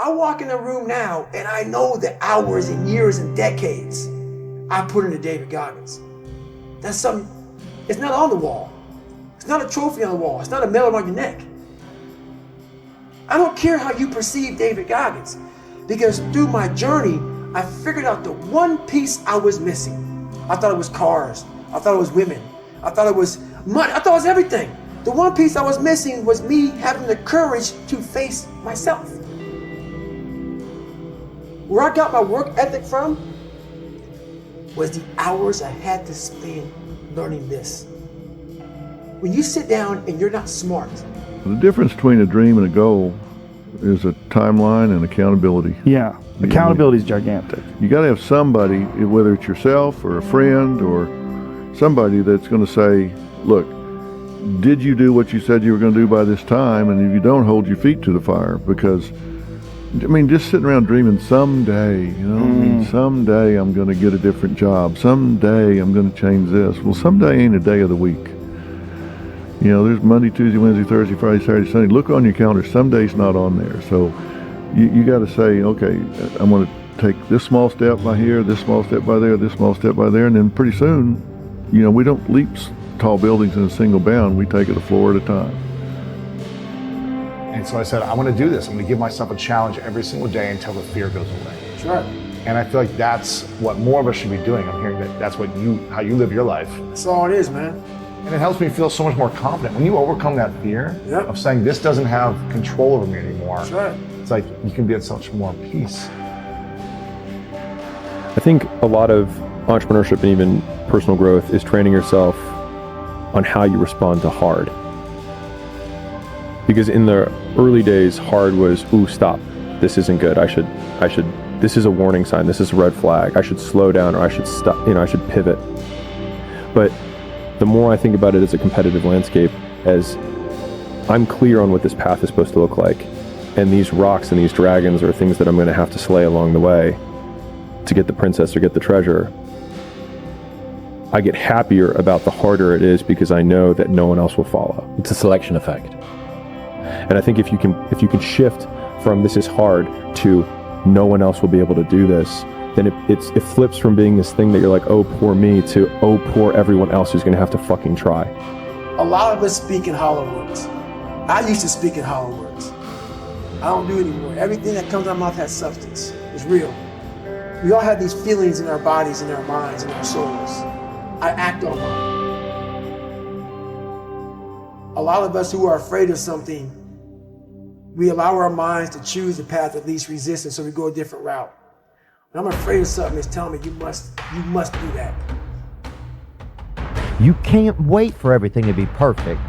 I walk in the room now and I know the hours and years and decades I put into David Goggins. That's something, it's not on the wall. It's not a trophy on the wall. It's not a medal around your neck. I don't care how you perceive David Goggins, because through my journey, I figured out the one piece I was missing. I thought it was cars. I thought it was women. I thought it was money. I thought it was everything. The one piece I was missing was me having the courage to face myself. Where I got my work ethic from was the hours I had to spend learning this. When you sit down and you're not smart. The difference between a dream and a goal is a timeline and accountability. Yeah, accountability is gigantic. You got to have somebody, whether it's yourself or a friend or somebody, that's going to say, look, did you do what you said you were going to do by this time? And if you don't, hold your feet to the fire. Because, I mean, just sitting around dreaming someday, someday I'm going to get a different job. Someday I'm going to change this. Well, someday ain't a day of the week. You know, there's Monday, Tuesday, Wednesday, Thursday, Friday, Saturday, Sunday. Look on your calendar. Some days not on there. So you got to say, okay, I'm going to take this small step by here, this small step by there, this small step by there. And then pretty soon, you know, we don't leap tall buildings in a single bound. We take it a floor at a time. And so I said, I want to do this. I'm going to give myself a challenge every single day until the fear goes away. Sure. And I feel like that's what more of us should be doing. I'm hearing that that's what how you live your life. That's all it is, man. And it helps me feel so much more confident. When you overcome that fear of saying this doesn't have control over me anymore, it's like you can be at such more peace. I think a lot of entrepreneurship and even personal growth is training yourself on how you respond to hard. Because in the early days, hard was, ooh, stop, this isn't good. I should, this is a warning sign. This is a red flag. I should slow down, or I should stop, I should pivot. But the more I think about it as a competitive landscape, as I'm clear on what this path is supposed to look like, and these rocks and these dragons are things that I'm going to have to slay along the way to get the princess or get the treasure, I get happier about the harder it is because I know that no one else will follow. It's a selection effect. And I think if you can shift from this is hard to no one else will be able to do this, then it flips from being this thing that you're like, oh, poor me, to oh, poor everyone else who's going to have to fucking try. A lot of us speak in hollow words. I used to speak in hollow words. I don't do it anymore. Everything that comes out of my mouth has substance. It's real. We all have these feelings in our bodies, in our minds, in our souls. I act on mine. A lot of us who are afraid of something, we allow our minds to choose the path of least resistance, so we go a different route. When I'm afraid of something, it's telling me you must do that. You can't wait for everything to be perfect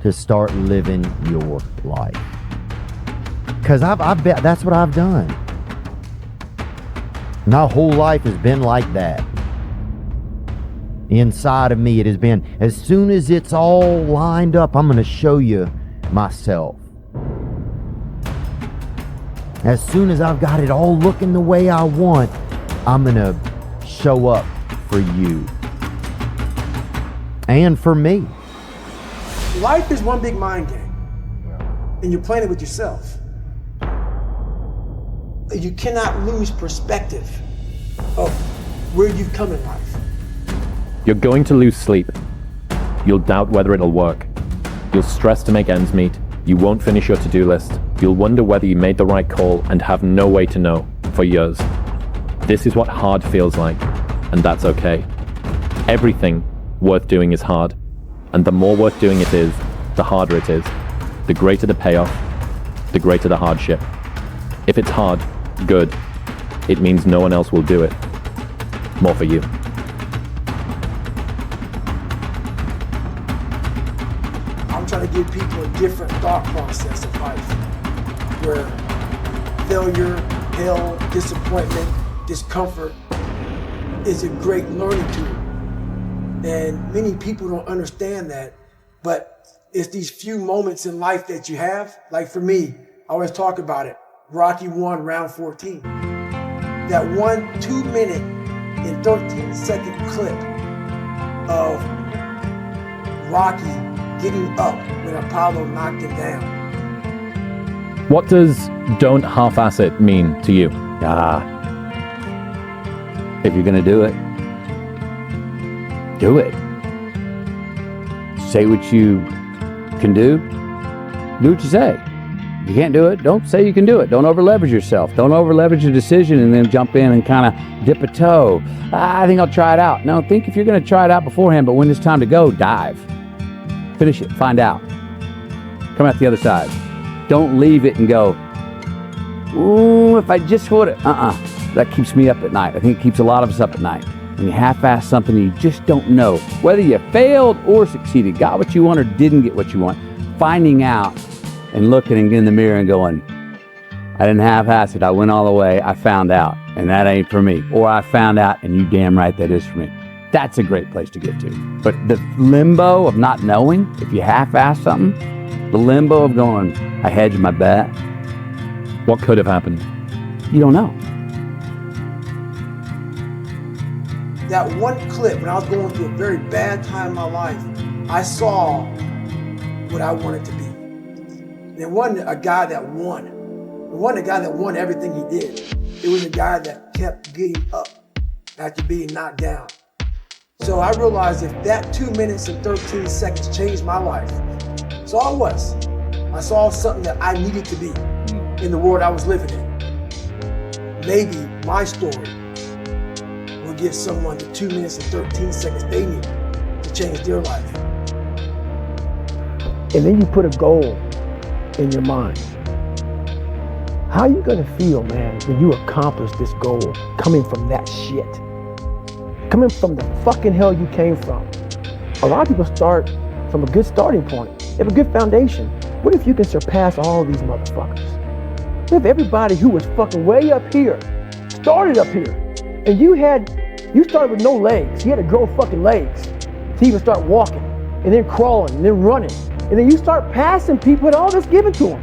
to start living your life. Because I bet that's what I've done. My whole life has been like that. Inside of me, it has been, as soon as it's all lined up, I'm going to show you myself. As soon as I've got it all looking the way I want, I'm going to show up for you. And for me. Life is one big mind game. And you're playing it with yourself. You cannot lose perspective of where you've come in life. You're going to lose sleep. You'll doubt whether it'll work. You'll stress to make ends meet. You won't finish your to-do list. You'll wonder whether you made the right call and have no way to know for years. This is what hard feels like, and that's okay. Everything worth doing is hard, and the more worth doing it is, the harder it is. The greater the payoff, the greater the hardship. If it's hard, good. It means no one else will do it. More for you. I'm trying to give people a different thought process of life, where failure, hell, disappointment, discomfort is a great learning tool. And many people don't understand that, but it's these few moments in life that you have. Like for me, I always talk about it. Rocky 1, round 14. That 2-minute and 13-second clip of Rocky getting up when Apollo knocked him down. What does don't half-ass it mean to you? If you're gonna do it, do it. Say what you can do what you say. If you can't do it, don't say you can do it. Don't over-leverage yourself. Don't over-leverage your decision and then jump in and kind of dip a toe. I think I'll try it out. No, think if you're gonna try it out beforehand, but when it's time to go, dive. Finish it, find out. Come out the other side. Don't leave it and go, ooh, if I just would it. That keeps me up at night. I think it keeps a lot of us up at night. When you half-ass something you just don't know, whether you failed or succeeded, got what you want or didn't get what you want, finding out and looking in the mirror and going, I didn't half-ass it, I went all the way, I found out, and that ain't for me. Or I found out, and you damn right that is for me. That's a great place to get to. But the limbo of not knowing, if you half-ass something, the limbo of going, I hedged my bet. What could have happened? You don't know. That one clip, when I was going through a very bad time in my life, I saw what I wanted to be. And it wasn't a guy that won. It wasn't a guy that won everything he did. It was a guy that kept getting up after being knocked down. So I realized if that 2 minutes and 13 seconds changed my life, that's all it was. I saw something that I needed to be in the world I was living in. Maybe my story will give someone the 2 minutes and 13 seconds they need to change their life. And then you put a goal in your mind. How you gonna feel, man, when you accomplish this goal coming from that shit? Coming from the fucking hell you came from. A lot of people start from a good starting point. They have a good foundation. What if you can surpass all these motherfuckers? What if everybody who was fucking way up here started up here? And you started with no legs. You had to grow fucking legs to even start walking, and then crawling, and then running. And then you start passing people and all this given to them.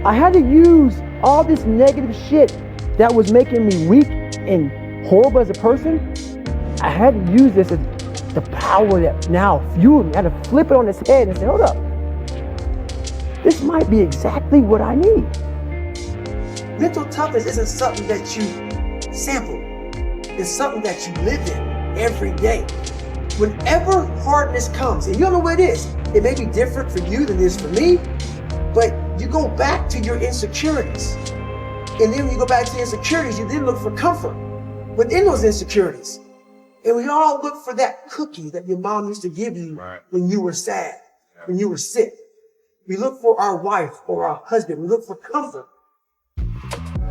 I had to use all this negative shit that was making me weak and horrible as a person. I had to use this as the power that now fueled me. I had to flip it on its head and say, hold up. This might be exactly what I need. Mental toughness isn't something that you sample. It's something that you live in every day. Whenever hardness comes, and you don't know what it is, it may be different for you than it is for me, but you go back to your insecurities. And then when you go back to your insecurities, you then look for comfort within those insecurities. And we all look for that cookie that your mom used to give you when you were sad, when you were sick. We look for our wife or our husband. We look for comfort.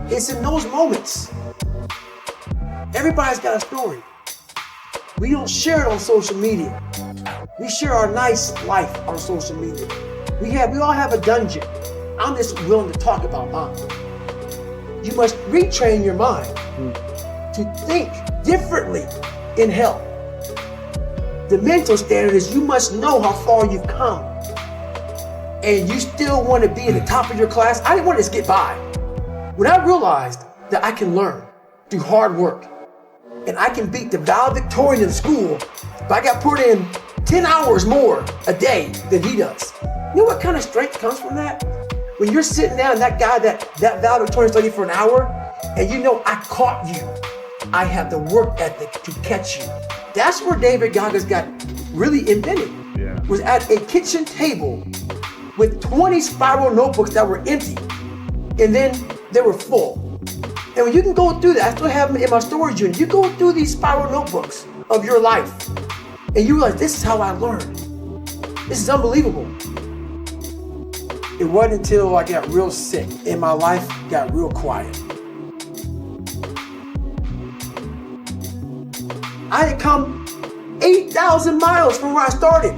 It's in those moments. Everybody's got a story. We don't share it on social media. We share our nice life on social media. We all have a dungeon. I'm just willing to talk about mine. You must retrain your mind to think differently in hell. The mental standard is you must know how far you've come. And you still want to be at the top of your class. I didn't want to just get by. When I realized that I can learn through hard work, and I can beat the valedictorian in school if I got put in 10 hours more a day than he does. You know what kind of strength comes from that? When you're sitting down and that guy that valedictorian studied for an hour, and you know I caught you. I have the work ethic to catch you. That's where David Goggins got really invented. Yeah. Was at a kitchen table with 20 spiral notebooks that were empty, and then they were full. And when you can go through that, I still have them in my storage unit. You go through these spiral notebooks of your life, and you realize this is how I learned. This is unbelievable. It wasn't until I got real sick and my life got real quiet. I had come 8,000 miles from where I started.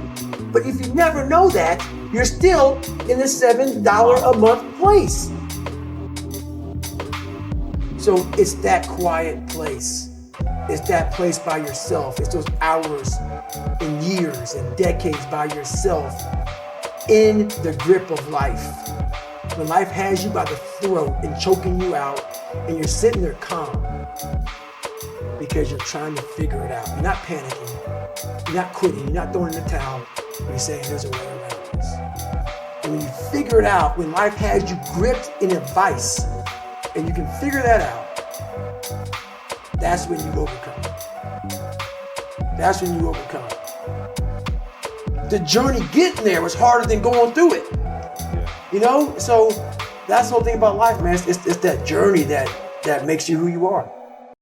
But if you never know that, you're still in the $7 a month place. So it's that quiet place. It's that place by yourself. It's those hours and years and decades by yourself in the grip of life. When life has you by the throat and choking you out, and you're sitting there calm because you're trying to figure it out. You're not panicking. You're not quitting. You're not throwing in the towel. You're saying there's a way around this. And when you figure it out, when life has you gripped in a vice, and you can figure that out, that's when you overcome. That's when you overcome. The journey getting there was harder than going through it. You know? So that's the whole thing about life, man. It's that journey that makes you who you are.